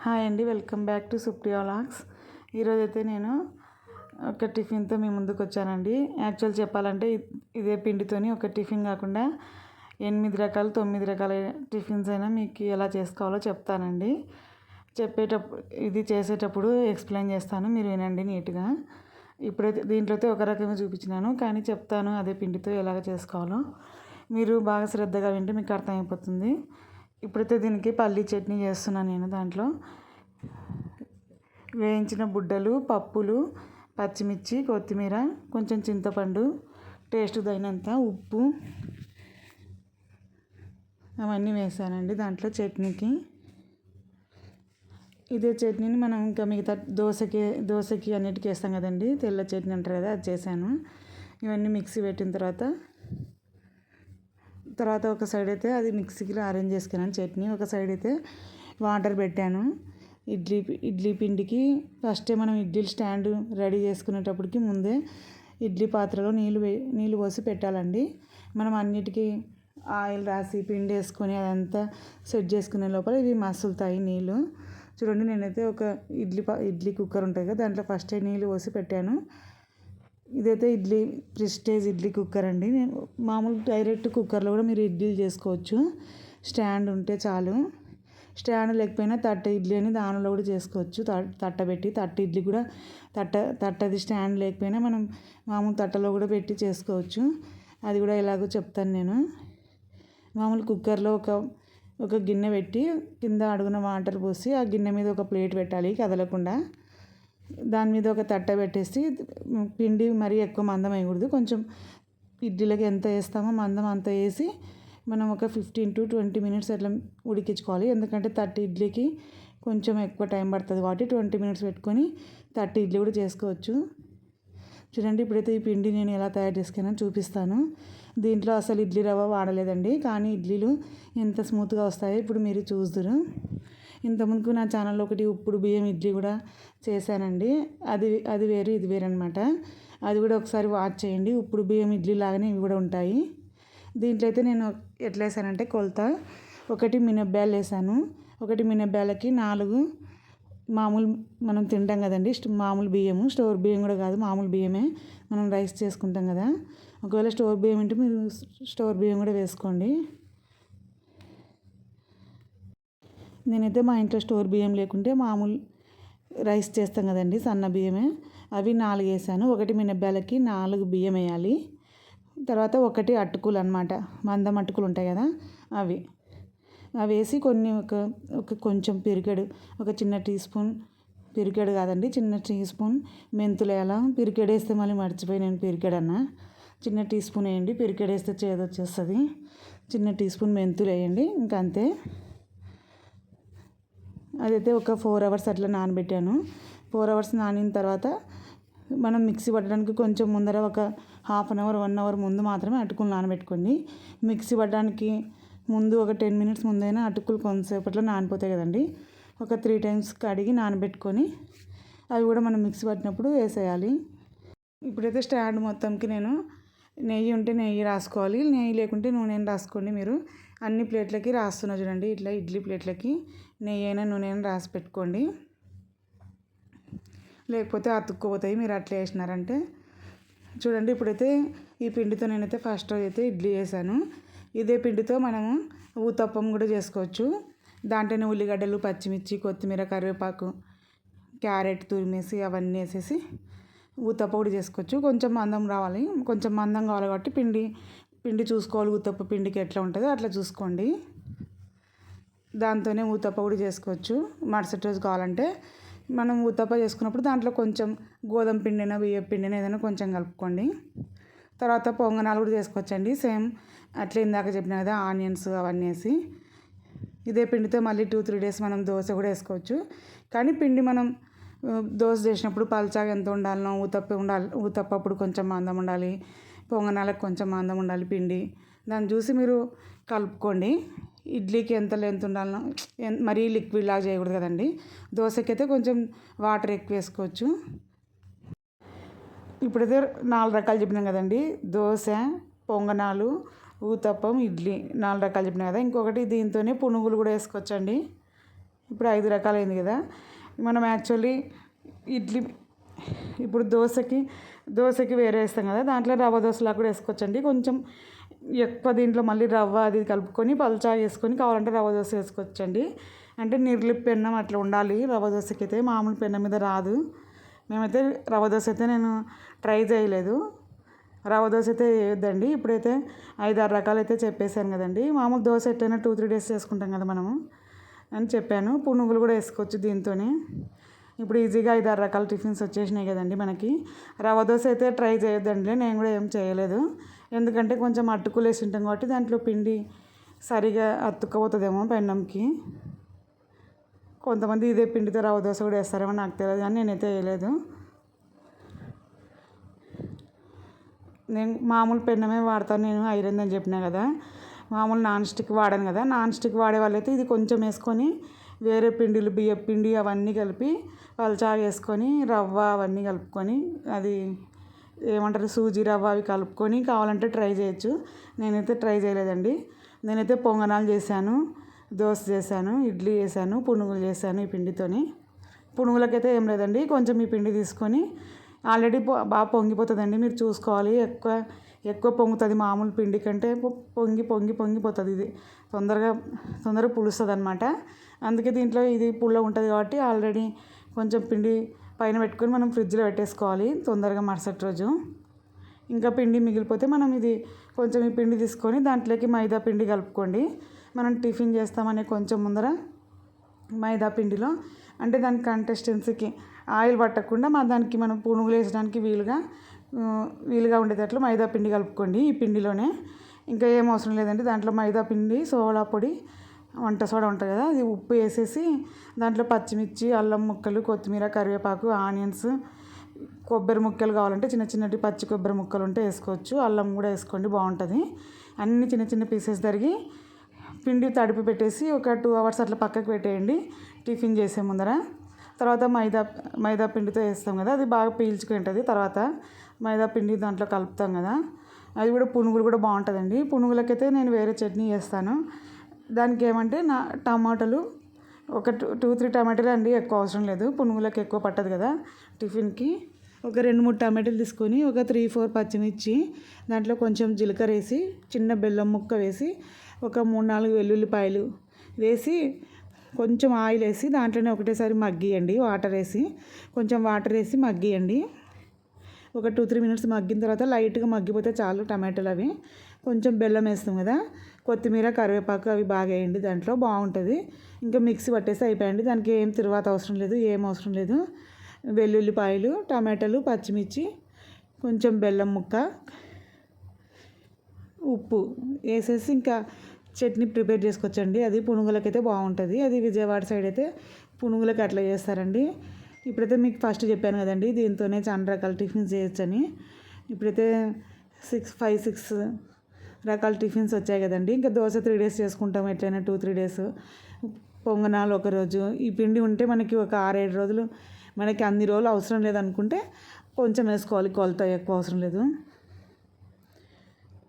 Hi అండి, welcome back to Supriya vlogs. ఈరోజైతే నేను ఒక టిఫిన్తో మీ ముందుకు వచ్చానండి. యాక్చువల్ చెప్పాలంటే ఇదే పిండితోని ఒక టిఫిన్ కాకుండా 8 రకాలు 9 రకాల టిఫిన్స్ అయినా మీకు ఎలా చేసుకోవాలో చెప్తానండి. ఇది చేసేటప్పుడు ఎక్స్ప్లెయిన్ చేస్తాను, మీరు వినండి నీట్గా. ఇప్పుడైతే దీంట్లో ఒక రకంగా చూపించినాను, కానీ చెప్తాను అదే పిండితో ఎలాగ చేసుకోవాలో. మీరు బాగా శ్రద్ధగా వింటే మీకు అర్థమైపోతుంది. ఇప్పుడైతే దీనికి పల్లీ చట్నీ చేస్తున్నాను నేను. దాంట్లో వేయించిన బుడ్డలు, పప్పులు, పచ్చిమిర్చి, కొత్తిమీర, కొంచెం చింతపండు, టేస్ట్ తగినంత ఉప్పు అవన్నీ వేసానండి దాంట్లో చట్నీకి. ఇదే చట్నీని మనం ఇంకా మిగతా దోశకి అన్నిటికీ వేస్తాం కదండి, తెల్ల చట్నీ అంటారు కదా, అది చేశాను. ఇవన్నీ మిక్సీ పెట్టిన తర్వాత ఒక సైడ్ అయితే అది మిక్సీకి అరేంజ్ చేసుకున్నాను చట్నీ. ఒక సైడ్ అయితే వాటర్ పెట్టాను. ఇడ్లీ పిండికి ఫస్టే మనం ఇడ్లీ స్టాండ్ రెడీ చేసుకునేటప్పటికి ముందే ఇడ్లీ పాత్రలో నీళ్ళు పోసి పెట్టాలండి. మనం అన్నిటికీ ఆయిల్ రాసి పిండి వేసుకొని అదంతా సెట్ చేసుకునే లోపల ఇవి మసులుతాయి నీళ్ళు. చూడండి, నేనైతే ఒక ఇడ్లీ కుక్కర్ ఉంటుంది కదా, దాంట్లో ఫస్టే నీళ్ళు పోసి పెట్టాను. ఇదైతే ప్రెస్టేజ్ ఇడ్లీ కుక్కర్ అండి. నేను మామూలు డైరెక్ట్ కుక్కర్లో కూడా మీరు ఇడ్లీలు చేసుకోవచ్చు, స్టాండ్ ఉంటే చాలు. స్టాండ్ లేకపోయినా తట్ట ఇడ్లీ అని దానిలో కూడా చేసుకోవచ్చు. తట్ట ఇడ్లీ కూడా తట్టది స్టాండ్ లేకపోయినా మనం మామూలు తట్టలో కూడా పెట్టి చేసుకోవచ్చు. అది కూడా ఎలాగో చెప్తాను నేను. మామూలు కుక్కర్లో ఒక గిన్నె పెట్టి కింద అడుగున వాటర్ పోసి ఆ గిన్నె మీద ఒక ప్లేట్ పెట్టాలి కదలకుండా. దాని మీద ఒక తట్ట పెట్టేసి పిండి మరీ ఎక్కువ మందం వేయకూడదు, కొంచెం ఇడ్లీలకి ఎంత వేస్తామో మందం అంత వేసి మనం ఒక 15 to 20 minutes అట్లా ఉడికించుకోవాలి. ఎందుకంటే 30 ఇడ్లీకి కొంచెం ఎక్కువ టైం పడుతుంది కాబట్టి 20 minutes పెట్టుకొని 30 ఇడ్లీ కూడా చేసుకోవచ్చు. చూడండి, ఇప్పుడైతే ఈ పిండి నేను ఎలా తయారు చేసుకున్నా చూపిస్తాను. దీంట్లో అసలు ఇడ్లీ రవ్వ వాడలేదండి, కానీ ఇడ్లీలు ఎంత స్మూత్గా వస్తాయో ఇప్పుడు మీరు చూస్తురు. ఇంతకుముందుకు నా ఛానల్లో ఒకటి ఉప్పుడు బియ్యం ఇడ్లీ కూడా చేశానండి. అది వేరు ఇది వేరు అనమాట. అది కూడా ఒకసారి వాచ్ చేయండి. ఉప్పుడు బియ్యం ఇడ్లీ లాగానే ఇవి కూడా ఉంటాయి. దీంట్లో అయితే నేను ఎట్లా వేసానంటే కొలత 1 మినప్పాలు వేసాను. 1 మినప్పాలకి 4 మామూలు మనం తింటాం కదండి మామూలు బియ్యము, స్టోర్ బియ్యం కూడా కాదు, మామూలు బియ్యమే మనం రైస్ చేసుకుంటాం కదా. ఒకవేళ స్టోర్ బియ్యం ఉంటే మీరు స్టోర్ బియ్యం కూడా వేసుకోండి. నేనైతే మా ఇంట్లో స్టోర్ బియ్యం లేకుంటే మామూలు రైస్ చేస్తాం కదండి సన్న బియ్యమే, అవి 4 వేసాను. 1 మినప్పాలకి 4 బియ్యం వేయాలి. తర్వాత 1 అటుకులు అనమాట, మందం అటుకులు ఉంటాయి కదా, అవి వేసి కొన్ని కొంచెం పిరికెడు, ఒక చిన్న టీ స్పూన్, పిరికెడు కాదండి చిన్న టీ స్పూన్ మెంతులు వేయాలా. పిరికెడు వేస్తే మళ్ళీ మర్చిపోయినాను, పిరికెడు అన్న. చిన్న టీ స్పూన్ వేయండి, పిరికెడు వేస్తే చేదు వచ్చేస్తుంది. చిన్న టీ స్పూన్ మెంతులు వేయండి, ఇంకా అంతే. అదైతే ఒక 4 hours అట్లా నానబెట్టాను. 4 hours నానిన తర్వాత మనం మిక్సీ పట్టడానికి కొంచెం ముందర ఒక 1/2 hour 1 hour ముందు మాత్రమే అటుకులు నానబెట్టుకోండి. మిక్సీ పట్టడానికి ముందు ఒక 10 minutes ముందైనా అటుకులు కొంతసేపట్లో నానిపోతాయి కదండి. ఒక 3 times కడిగి నానబెట్టుకొని అవి కూడా మనం మిక్సీ పట్టినప్పుడు వేసేయాలి. ఇప్పుడైతే స్టాండ్ మొత్తంకి నేను నెయ్యి ఉంటే నెయ్యి రాసుకోవాలి, నెయ్యి లేకుంటే నూనెని రాసుకోండి. మీరు అన్ని ప్లేట్లకి రాస్తున్నా చూడండి, ఇట్లా ఇడ్లీ ప్లేట్లకి నెయ్యి అయినా నూనె అయినా రాసి పెట్టుకోండి, లేకపోతే అతుక్కుపోతాయి మీరు అట్లా వేసినారంటే. చూడండి, ఇప్పుడైతే ఈ పిండితో నేనైతే ఫస్ట్ అయితే ఇడ్లీ వేసాను. ఇదే పిండితో మనము ఊతప్పం కూడా చేసుకోవచ్చు. దాంట్లోనే ఉల్లిగడ్డలు, పచ్చిమిర్చి, కొత్తిమీర, కరివేపాకు, క్యారెట్ తురిమేసి అవన్నీ వేసేసి ఊతప్ప కూడా చేసుకోవచ్చు. కొంచెం మందం రావాలి, కొంచెం మందం కావాలి కాబట్టి పిండి చూసుకోవాలి, ఊతప్ప పిండికి ఎట్లా ఉంటుందో అట్లా చూసుకోండి. దాంతోనే ఊతప్ప కూడా చేసుకోవచ్చు. మరుసటి రోజు కావాలంటే మనం ఊతప్ప చేసుకున్నప్పుడు దాంట్లో కొంచెం గోధుమ పిండినా బియ్యం పిండినా ఏదైనా కొంచెం కలుపుకోండి. తర్వాత పొంగనాలు కూడా చేసుకోవచ్చండి, సేమ్ అట్లా ఇందాక చెప్పిన కదా, ఆనియన్స్ అవన్నీ వేసి. ఇదే పిండితో మళ్ళీ 2-3 days మనం దోశ కూడా వేసుకోవచ్చు. కానీ పిండి మనం దోశ చేసినప్పుడు పల్చాగా ఎంత ఉండాలనో ఊతప్ప అప్పుడు కొంచెం మందం ఉండాలి, పొంగనాలకు కొంచెం మందం ఉండాలి పిండి. దాన్ని చూసి మీరు కలుపుకోండి. ఇడ్లీకి ఎంత లెంత్ ఉండాలనో, మరీ లిక్విడ్ లాగా చేయకూడదు కదండి. దోశకి అయితే కొంచెం వాటర్ ఎక్కువ వేసుకోవచ్చు. ఇప్పుడైతే 4 రకాలు చెప్పినాం కదండి, దోశ, పొంగనాలు, ఊతప్పం, ఇడ్లీ 4 రకాలు చెప్పినా కదా. ఇంకొకటి దీంతోనే పునుగులు కూడా వేసుకోవచ్చండి. ఇప్పుడు 5 రకాలైంది కదా. మనం యాక్చువల్లీ ఇడ్లీ ఇప్పుడు దోశకి వేరే వేస్తాం కదా, దాంట్లో రవ్వ దోశలా కూడా వేసుకోవచ్చండి. కొంచెం ఎక్కువ దీంట్లో మళ్ళీ రవ్వ అది కలుపుకొని పల్చగా వేసుకొని కావాలంటే రవ్వ దోశ వేసుకోవచ్చండి. అంటే నిర్లిప్ పెన్నం అట్లా ఉండాలి రవ్వ దోశకి అయితే, మామూలు పెన్నం మీద రాదు. మేమైతే రవ్వ దోశ అయితే నేను ట్రై చేయలేదు. రవ్వ దోశ అయితే వేయొద్దండి. ఇప్పుడైతే 5-6 రకాలు అయితే చెప్పేశాను కదండి. మామూలు దోశ ఎట్లయినా 2-3 డేస్ చేసుకుంటాం కదా మనము అని చెప్పాను. పునుగులు కూడా వేసుకోవచ్చు దీంతోనే. ఇప్పుడు ఈజీగా 5-6 రకాల టిఫిన్స్ వచ్చేసినాయి కదండి మనకి. రవ్వ దోశ అయితే ట్రై చేయొద్దండి, నేను కూడా ఏం చేయలేదు. ఎందుకంటే కొంచెం అటుకులు వేసి ఉంటాం కాబట్టి దాంట్లో పిండి సరిగా అతుక్కపోతుందేమో పెన్నంకి. కొంతమంది ఇదే పిండితో రవ్వ దోశ కూడా వేస్తారేమో నాకు తెలియదు, కానీ నేనైతే వేయలేదు. నేను మామూలు పెన్నమే వాడతాను, నేను ఐరన్ అని చెప్పినా కదా. మామూలు నాన్ స్టిక్ వాడాను కదా. నాన్ స్టిక్ వాడే వాళ్ళైతే ఇది కొంచెం వేసుకొని వేరే పిండిలు బియ్యం పిండి అవన్నీ కలిపి పల్చగా వేసుకొని రవ్వ అవన్నీ కలుపుకొని అది ఏమంటారు సూజీ రవ్వ అవి కలుపుకొని కావాలంటే ట్రై చేయొచ్చు. నేనైతే ట్రై చేయలేదండి. నేనైతే పొంగనాలు చేశాను, దోశ చేశాను, ఇడ్లీ చేశాను, పునుగులు చేశాను ఈ పిండితోని. పునుగులకైతే ఏం లేదండి, కొంచెం ఈ పిండి తీసుకొని ఆల్రెడీ బాగా పొంగిపోతుందండి, మీరు చూసుకోవాలి. ఎక్కువ పొంగుతుంది మామూలు పిండి కంటే, పొంగిపోతుంది. ఇది తొందరగా పులుస్తుంది అనమాట. అందుకే దీంట్లో ఇది పుల్ల ఉంటుంది కాబట్టి ఆల్రెడీ కొంచెం పిండి పైన పెట్టుకొని మనం ఫ్రిడ్జ్లో పెట్టేసుకోవాలి తొందరగా మరుసటి రోజు. ఇంకా పిండి మిగిలిపోతే మనం ఇది కొంచెం ఈ పిండి తీసుకొని దాంట్లోకి మైదా పిండి కలుపుకోండి. మనం టిఫిన్ చేస్తామనే కొంచెం ముందర మైదా పిండిలో, అంటే దాని కన్సిస్టెన్సీకి ఆయిల్ పట్టకుండా దానికి మనం పునుగులు వేసడానికి వీలుగా ఉండేటట్లు మైదా పిండి కలుపుకోండి ఈ పిండిలోనే. ఇంకా ఏం అవసరం లేదండి, దాంట్లో మైదా పిండి, సోడా పొడి, వంట సోడా ఉంటుంది కదా, అది ఉప్పు వేసేసి దాంట్లో పచ్చిమిర్చి, అల్లం ముక్కలు, కొత్తిమీర, కరివేపాకు, ఆనియన్స్, కొబ్బరి ముక్కలు కావాలంటే చిన్నటి పచ్చి కొబ్బరి ముక్కలు ఉంటే వేసుకోవచ్చు. అల్లం కూడా వేసుకోండి, బాగుంటుంది. అన్నీ చిన్న పీసెస్ తరిగి పిండి తడిపి పెట్టేసి ఒక 2 hours అట్లా పక్కకు పెట్టేయండి టిఫిన్ చేసే ముందర. తర్వాత మైదా పిండితో వేస్తాం కదా, అది బాగా పీల్చుకుంటుంది. తర్వాత మైదా పిండి దాంట్లో కలుపుతాం కదా, అది కూడా పునుగులు కూడా బాగుంటుందండి. పునుగులకైతే నేను వేరే చట్నీ చేస్తాను. దానికి ఏమంటే టమాటాలు ఒక 2-3 టమాటాలు అండి, ఎక్కువ అవసరం లేదు, పునుగులకు ఎక్కువ పట్టదు కదా టిఫిన్కి. ఒక 2-3 టమాటాలు తీసుకొని ఒక 3-4 పచ్చిమిర్చి, దాంట్లో కొంచెం జీలకర్ర వేసి, చిన్న బెల్లం ముక్క వేసి, ఒక 3-4 వెల్లుల్లిపాయలు వేసి, కొంచెం ఆయిల్ వేసి దాంట్లోనే ఒకటేసారి మగ్గియండి. కొంచెం వాటర్ వేసి మగ్గియండి. ఒక 2-3 minutes మగ్గిన తర్వాత లైట్గా మగ్గిపోతే చాలు టమాటాలు అవి. కొంచెం బెల్లం వేస్తాం కదా, కొత్తిమీర, కరివేపాకు అవి బాగా వేయండి, దాంట్లో బాగుంటుంది. ఇంకా మిక్సీ పట్టేసి అయిపోయండి. దానికి ఏం తిరువాత అవసరం లేదు, ఏం అవసరం లేదు. వెల్లుల్లిపాయలు, టమాటాలు, పచ్చిమిర్చి, కొంచెం బెల్లం ముక్క, ఉప్పు వేసేసి ఇంకా చట్నీ ప్రిపేర్ చేసుకోవచ్చండి. అది పునుగులకైతే బాగుంటుంది. అది విజయవాడ సైడ్ అయితే పునుగులకి అట్లా చేస్తారండి. ఇప్పుడైతే మీకు ఫస్ట్ చెప్పాను కదండి, దీంతోనే చాలా రకాల టిఫిన్స్ చేయొచ్చని. ఇప్పుడైతే 5-6 రకాల టిఫిన్స్ వచ్చాయి కదండి. ఇంకా దోశ 3 days చేసుకుంటాం, ఎట్లయినా 2-3 days. పొంగనాలు ఒకరోజు. ఈ పిండి ఉంటే మనకి ఒక 6-7 రోజులు, మనకి అన్ని రోజులు అవసరం లేదనుకుంటే కొంచెం వేసుకోవాలి, కొలత ఎక్కువ అవసరం లేదు.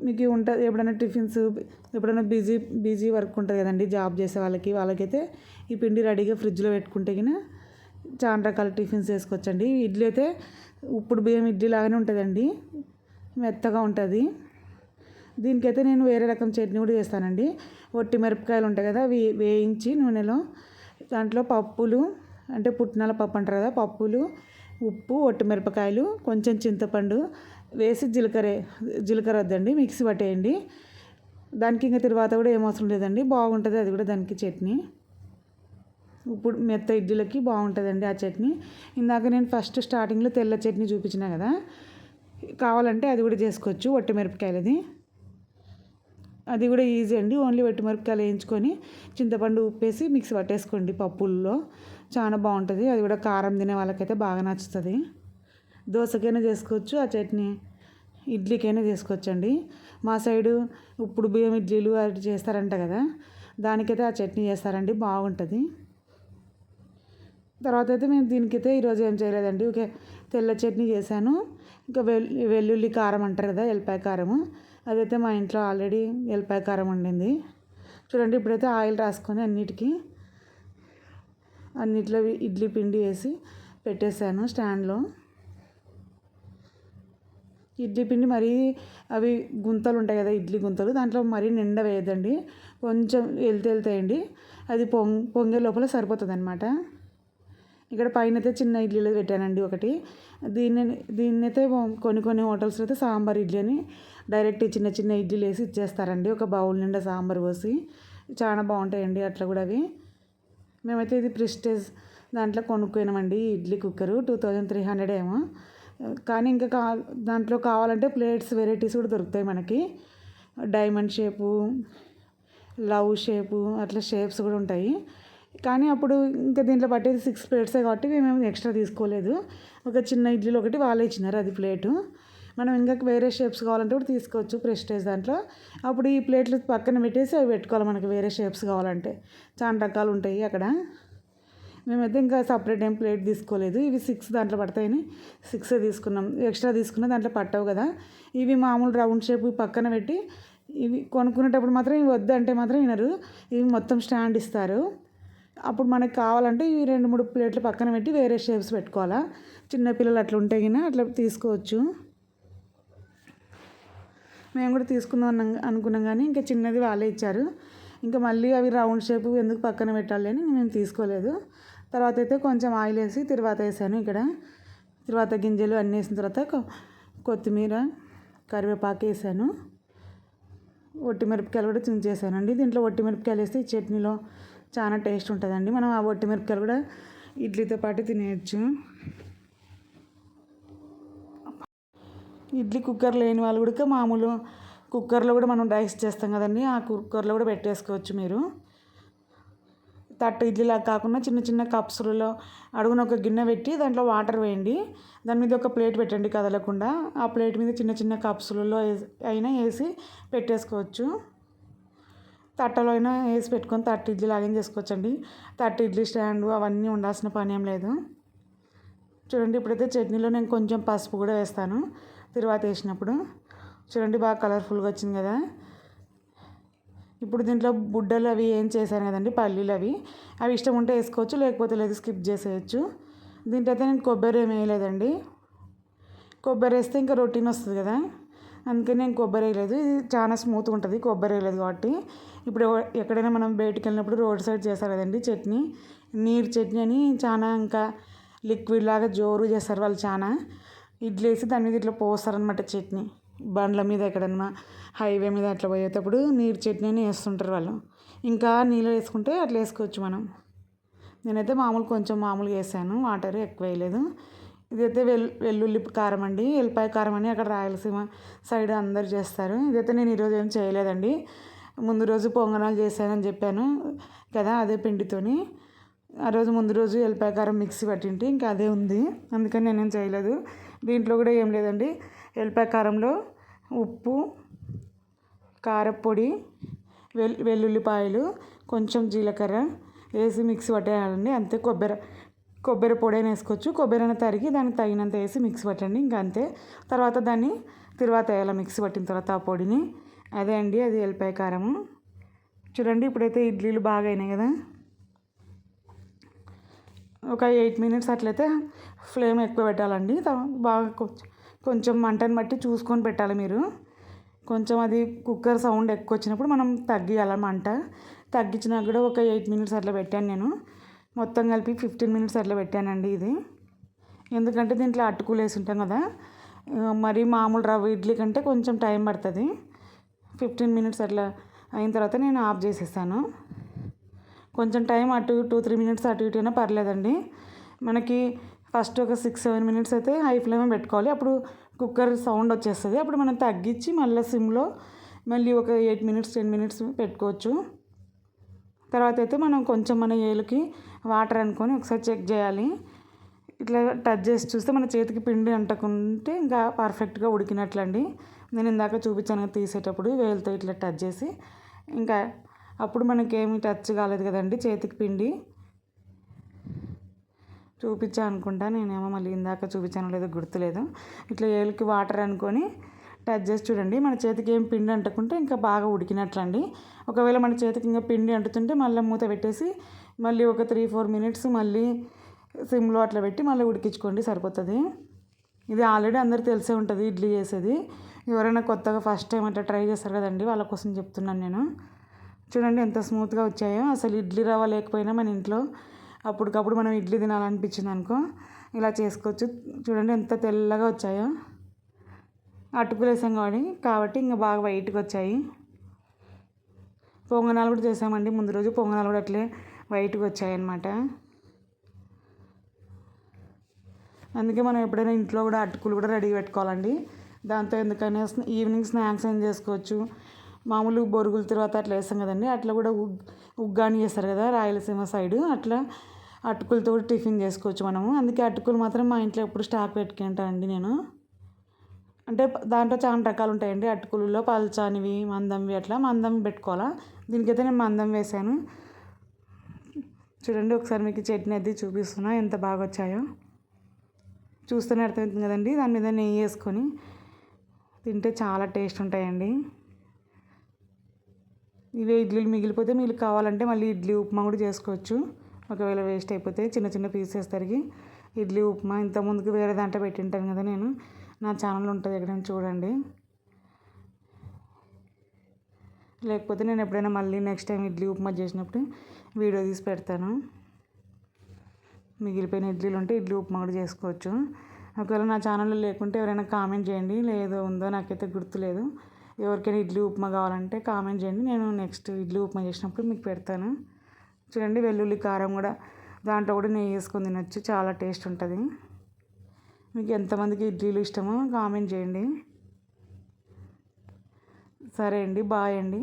మీకు ఉంటుంది ఎప్పుడైనా టిఫిన్స్, ఎప్పుడైనా బిజీ వర్క్ ఉంటుంది కదండి జాబ్ చేసే వాళ్ళకైతే ఈ పిండి రెడీగా ఫ్రిడ్జ్లో పెట్టుకుంటే కినా చాలా రకాల టిఫిన్స్ వేసుకోవచ్చండి. ఇడ్లీ అయితే ఇప్పుడు బియ్యం ఇడ్లీ లాగానే ఉంటుందండి, మెత్తగా ఉంటుంది. దీనికైతే నేను వేరే రకం చట్నీ కూడా చేస్తానండి. ఒట్టి మిరపకాయలు ఉంటాయి కదా, అవి వేయించి నూనెలో, దాంట్లో పప్పులు, అంటే పుట్నాల పప్పు అంటారు కదా, పప్పులు, ఉప్పు, ఒట్టి మిరపకాయలు, కొంచెం చింతపండు వేసి జీలకర్ర వద్దండి, మిక్సీ పట్టేయండి. దానికి ఇంకా తర్వాత కూడా ఏం అవసరం లేదండి, బాగుంటుంది అది కూడా. దానికి చట్నీ ఇప్పుడు మెత్త ఇడ్లీలకి బాగుంటుందండి ఆ చట్నీ. ఇందాక నేను ఫస్ట్ స్టార్టింగ్లో తెల్ల చట్నీ చూపించిన కదా, కావాలంటే అది కూడా చేసుకోవచ్చు, ఒట్టి మిరపకాయలది. అది కూడా ఈజీ అండి. ఓన్లీ ఒట్టి మిరపకాయలు వేయించుకొని చింతపండు ఉప్పేసి మిక్సీ పట్టేసుకోండి పప్పుల్లో, చాలా బాగుంటుంది. అది కూడా కారం తినే వాళ్ళకైతే బాగా నచ్చుతుంది. దోశకైనా చేసుకోవచ్చు ఆ చట్నీ, ఇడ్లీకైనా చేసుకోవచ్చు అండి. మా సైడు ఇప్పుడు బియ్యం ఇడ్లీలు అది చేస్తారంట కదా, దానికైతే ఆ చట్నీ చేస్తారండి, బాగుంటుంది. తర్వాత అయితే మేము దీనికైతే ఈరోజు ఏం చేయలేదండి, ఓకే తెల్ల చట్నీ చేశాను. ఇంకా వెల్లుల్లి కారం అంటారు కదా, ఎల్లిపాయ కారము, అదైతే మా ఇంట్లో ఆల్రెడీ ఎల్లిపాయ కారం వండింది. చూడండి ఇప్పుడైతే ఆయిల్ రాసుకొని అన్నిటికీ అన్నిట్లో ఇడ్లీ పిండి వేసి పెట్టేశాను స్టాండ్లో. ఇడ్లీ పిండి మరీ అవి గుంతలు ఉంటాయి కదా, ఇడ్లీ గుంతలు, దాంట్లో మరీ నిండా వేయద్దండి, కొంచెం వెళ్తేయండి. అది పొంగే లోపల సరిపోతుంది అనమాట. ఇక్కడ పైన అయితే చిన్న ఇడ్లీలు పెట్టానండి ఒకటి. దీన్నైతే కొన్ని హోటల్స్లో అయితే సాంబార్ ఇడ్లీ అని డైరెక్ట్ చిన్న చిన్న ఇడ్లీలు వేసి ఇచ్చేస్తారండి, ఒక బౌల్ నిండా సాంబార్ పోసి. చాలా బాగుంటాయండి అట్లా కూడా అవి. మేమైతే ఇది ప్రెస్టేజ్ దాంట్లో కొనుక్కోయినామండి ఇడ్లీ కుక్కరు, 2300 ఏమో. కానీ ఇంకా దాంట్లో కావాలంటే ప్లేట్స్ వెరైటీస్ కూడా దొరుకుతాయి మనకి. డైమండ్ షేపు, లవ్ షేపు, అట్లా షేప్స్ కూడా ఉంటాయి. కానీ అప్పుడు ఇంకా దీంట్లో పట్టేది 6 ప్లేట్సే కాబట్టి మేము ఎక్స్ట్రా తీసుకోలేదు. ఒక చిన్న ఇడ్లీలు ఒకటి వాళ్ళే ఇచ్చినారు, అది ప్లేటు. మనం ఇంకా వేరే షేప్స్ కావాలంటే కూడా తీసుకోవచ్చు ప్రెస్టేజ్ దాంట్లో. అప్పుడు ఈ ప్లేట్లు పక్కన పెట్టేసి అవి పెట్టుకోవాలి మనకి వేరే షేప్స్ కావాలంటే. చాలా రకాలు ఉంటాయి అక్కడ. మేమైతే ఇంకా సపరేట్ ఏం ప్లేట్ తీసుకోలేదు. ఇవి 6 దాంట్లో పడతాయని 6 తీసుకున్నాం. ఎక్స్ట్రా తీసుకున్న దాంట్లో పట్టవు కదా. ఇవి మామూలు రౌండ్ షేప్ పక్కన పెట్టి, ఇవి కొనుక్కునేటప్పుడు మాత్రం ఇవి వద్దు అంటే మాత్రం వినరు. ఇవి మొత్తం స్టాండ్ ఇస్తారు. అప్పుడు మనకు కావాలంటే ఇవి 2-3 ప్లేట్లు పక్కన పెట్టి వేరే షేప్స్ పెట్టుకోవాలా. చిన్నపిల్లలు అట్లా ఉంటే గిన అట్లా తీసుకోవచ్చు. మేము కూడా తీసుకుందాం అనుకున్నాం కానీ ఇంకా చిన్నది వాళ్ళే ఇచ్చారు. ఇంకా మళ్ళీ అవి రౌండ్ షేప్ ఎందుకు పక్కన పెట్టాలి అని మేము తీసుకోలేదు. తర్వాత అయితే కొంచెం ఆయిల్ వేసి తిరువాత వేసాను. ఇక్కడ తిరువాత గింజలు అన్నీ వేసిన తర్వాత కొత్తిమీర, కరివేపాకు వేసాను. ఒట్టిమిరపకాయలు కూడా తుంచేసానండి. దీంట్లో ఒట్టిమిరపకాయలు వేస్తే ఈ చట్నీలో చాలా టేస్ట్ ఉంటుందండి. మనం ఆ ఒట్టిమిరపకాయలు కూడా ఇడ్లీతో పాటు తినేయచ్చు. ఇడ్లీ కుక్కర్ లేని వాళ్ళు కూడా మామూలు కుక్కర్లో కూడా మనం రైస్ చేస్తాం కదండి, ఆ కుక్కర్లో కూడా పెట్టేసుకోవచ్చు మీరు. తట్టు ఇడ్లీలా కాకుండా చిన్న చిన్న కప్స్లలో అడుగున ఒక గిన్నె పెట్టి దాంట్లో వాటర్ వేయండి. దాని మీద ఒక ప్లేట్ పెట్టండి కదలకుండా. ఆ ప్లేట్ మీద చిన్న చిన్న కప్స్లలో అయినా వేసి పెట్టేసుకోవచ్చు. తట్టలో అయినా వేసి పెట్టుకొని తట్టు ఇడ్లీ లాగా చేసుకోవచ్చండి. తట్టు ఇడ్లీ స్టాండ్ అవన్నీ ఉండాల్సిన పని ఏం లేదు. చూడండి, ఇప్పుడైతే చట్నీలో నేను కొంచెం పసుపు కూడా వేస్తాను తిరువాత వేసినప్పుడు. చూడండి, బాగా కలర్ఫుల్గా వచ్చింది కదా. ఇప్పుడు దీంట్లో బుడ్డలు అవి ఏం చేశాను కదండి, పల్లీలు అవి ఇష్టం ఉంటే వేసుకోవచ్చు, లేకపోతే లేదు, స్కిప్ చేసేయచ్చు. దీంట్లో అయితే నేను కొబ్బరి ఏమి వేయలేదండి. కొబ్బరి వేస్తే ఇంకా రొటీన్ వస్తుంది కదా, అందుకని నేను కొబ్బరి వేయలేదు. ఇది చాలా స్మూత్గా ఉంటుంది కొబ్బరి వేయలేదు కాబట్టి. ఇప్పుడు ఎక్కడైనా మనం బయటికి వెళ్ళినప్పుడు రోడ్ సైడ్ చేస్తారు కదండి చట్నీ, నీరు చట్నీ అని చాలా ఇంకా లిక్విడ్ లాగా జోరు చేస్తారు వాళ్ళు. చాలా ఇడ్లీ వేసి దాని మీద ఇట్లా పోస్తారనమాట చట్నీ. బండ్ల మీద ఎక్కడన్నా హైవే మీద అట్లా పోయేటప్పుడు నీరు చట్నీ అని వేస్తుంటారు వాళ్ళు. ఇంకా నీళ్ళు వేసుకుంటే అట్లా వేసుకోవచ్చు మనం. నేనైతే కొంచెం మామూలుగా వేసాను, వాటర్ ఎక్కువ వేయలేదు. ఇదైతే వెల్లుల్లి కారం అండి, ఎల్లిపాయ కారం అని అక్కడ రాయలసీమ సైడ్ అందరు చేస్తారు. ఇదైతే నేను ఈరోజు ఏం చేయలేదండి. ముందు రోజు పొంగనాలు చేశానని చెప్పాను కదా, అదే పిండితోని. ఆ రోజు ముందు రోజు ఎల్లిపాయ కారం మిక్సీ పట్టింటే ఇంకా అదే ఉంది, అందుకని నేనేం చేయలేదు. దీంట్లో కూడా ఏం లేదండి, ఎల్లిపాయ కారంలో ఉప్పు, కారపొడి, వెల్లుల్లిపాయలు, కొంచెం జీలకర్ర వేసి మిక్సీ పట్టేయాలండి, అంతే. కొబ్బరి పొడి అయినా వేసుకోవచ్చు, కొబ్బరి అయినా తరిగి దానికి తగినంత వేసి మిక్సీ పట్టండి, ఇంకా అంతే. తర్వాత దాన్ని తిరువాత వేయాలి మిక్సీ పట్టిన తర్వాత ఆ పొడిని. అదే అండి, అది ఎల్లిపాయ కారము. చూడండి, ఇప్పుడైతే ఇడ్లీలు బాగా అయినాయి కదా. ఒక 8 మినిట్స్ అట్లయితే ఫ్లేమ్ ఎక్కువ పెట్టాలండి. బాగా కొంచెం మంటను బట్టి చూసుకొని పెట్టాలి మీరు. కొంచెం అది కుక్కర్ సౌండ్ ఎక్కువ వచ్చినప్పుడు మనం తగ్గియాలి మంట. తగ్గించినా కూడా ఒక 8 మినిట్స్ అట్లా పెట్టాను నేను. మొత్తం కలిపి 15 మినిట్స్ అట్లా పెట్టానండి ఇది. ఎందుకంటే దీంట్లో అటుకులు వేసి ఉంటాం కదా, మరి మామూలు రవ్వ ఇడ్లీ కంటే కొంచెం టైం పడుతుంది. 15 మినిట్స్ అట్లా అయిన తర్వాత నేను ఆఫ్ చేసేసాను. కొంచెం టైం అటు 2-3 మినిట్స్ అటు ఇటు అయినా పర్లేదండి. మనకి ఫస్ట్ ఒక 6-7 మినిట్స్ అయితే హై ఫ్లేమ్ పెట్టుకోవాలి, అప్పుడు కుక్కర్ సౌండ్ వచ్చేస్తుంది. అప్పుడు మనం తగ్గించి మళ్ళీ సిమ్లో మళ్ళీ ఒక 8 మినిట్స్ 10 మినిట్స్ పెట్టుకోవచ్చు. తర్వాత అయితే మనం కొంచెం మన ఏలుకి వాటర్ అనుకొని ఒకసారి చెక్ చేయాలి. ఇట్లా టచ్ చేసి చూస్తే మన చేతికి పిండి అంటకుంటే ఇంకా పర్ఫెక్ట్గా ఉడికినట్లండి. నేను ఇందాక చూపించాను తీసేటప్పుడు వేలుతో ఇట్లా టచ్ చేసి, ఇంకా అప్పుడు మనకేమి టచ్ కాలేదు కదండి చేతికి పిండి. చూపించాను అనుకుంటా, నేనేమో మళ్ళీ ఇందాక చూపించాను లేదో గుర్తులేదు. ఇట్లా ఏలుకి వాటర్ అనుకొని టచ్ చేసి చూడండి, మన చేతికి ఏం పిండి అంటకుంటే ఇంకా బాగా ఉడికినట్లండి. ఒకవేళ మన చేతికి ఇంకా పిండి అంటుతుంటే మళ్ళీ మూత పెట్టేసి మళ్ళీ ఒక 3-4 మినిట్స్ మళ్ళీ సిమ్లో అట్లా పెట్టి మళ్ళీ ఉడికించుకోండి, సరిపోతుంది. ఇది ఆల్రెడీ అందరికీ తెలిసే ఉంటుంది ఇడ్లీ చేసేది. ఎవరైనా కొత్తగా ఫస్ట్ టైం అట్లా ట్రై చేస్తారు కదండి, వాళ్ళ కోసం చెప్తున్నాను నేను. చూడండి ఎంత స్మూత్గా వచ్చాయో. అసలు ఇడ్లీ రవ్వ లేకపోయినా మన ఇంట్లో అప్పటికప్పుడు మనం ఇడ్లీ తినాలనిపించింది అనుకో ఇలా చేసుకోవచ్చు. చూడండి ఎంత తెల్లగా వచ్చాయో. అటుకులు వేసాం కాబట్టి ఇంకా బాగా వైట్గా వచ్చాయి. పొంగనాలు కూడా చేసామండి ముందు రోజు. పొంగనాలు కూడా అట్లే వైట్గా వచ్చాయి అన్నమాట. అందుకే మనం ఎప్పుడైనా ఇంట్లో కూడా అటుకులు కూడా రెడీ పెట్టుకోవాలండి. దాంతో ఎందుకైనా ఈవినింగ్ స్నాక్స్ ఏం చేసుకోవచ్చు. మామూలు బొరుగుల తర్వాత అట్లా వేస్తాం కదండి, అట్లా కూడా ఉగ్గాని చేస్తారు కదా రాయలసీమ సైడు, అట్లా అటుకులతో కూడా టిఫిన్ చేసుకోవచ్చు మనము. అందుకే అటుకులు మాత్రం మా ఇంట్లో ఎప్పుడు స్టాక్ పెట్టుకుంటానండి నేను. అంటే దాంట్లో చాలా రకాలు ఉంటాయండి అటుకులలో, పల్చానివి, మందంవి, అట్లా మందం పెట్టుకోవాలా. దీనికైతే నేను మందం వేసాను. చూడండి ఒకసారి మీకు చట్నీ అది చూపిస్తున్నా ఎంత బాగా వచ్చాయో. చూస్తేనే అర్థమవుతుంది కదండి. దాని మీద నెయ్యి వేసుకొని తింటే చాలా టేస్ట్ ఉంటాయండి. ఇవే ఇడ్లీలు మిగిలిపోతే మీకు కావాలంటే మళ్ళీ ఇడ్లీ ఉప్మా కూడా చేసుకోవచ్చు. ఒకవేళ వేస్ట్ అయిపోతే చిన్న చిన్న పీసెస్ తరిగి ఇడ్లీ ఉప్మా ఇంతకుముందుకు వేరే దాంట్లో పెట్టింటాను కదా నేను. నా ఛానల్ ఉంటుంది ఎక్కడైనా చూడండి. లేకపోతే నేను ఎప్పుడైనా మళ్ళీ నెక్స్ట్ టైం ఇడ్లీ ఉప్మా చేసినప్పుడు వీడియో తీసి పెడతాను. మిగిలిపోయిన ఇడ్లీలు ఉంటే ఇడ్లీ ఉప్మా కూడా చేసుకోవచ్చు. ఒకవేళ నా ఛానల్లో లేకుంటే ఎవరైనా కామెంట్ చేయండి. లేదో ఉందో నాకైతే గుర్తులేదు. ఎవరికైనా ఇడ్లీ ఉప్మా కావాలంటే కామెంట్ చేయండి, నేను నెక్స్ట్ ఇడ్లీ ఉప్మా చేసినప్పుడు మీకు పెడతాను. చూడండి వెల్లుల్లి కారం కూడా దాంట్లో కూడా నెయ్యి వేసుకొని తినొచ్చు, చాలా టేస్ట్ ఉంటుంది. మీకు ఎంతమందికి ఇడ్లీలు ఇష్టమో కామెంట్ చేయండి. సరే అండి, బాయ్ అండి.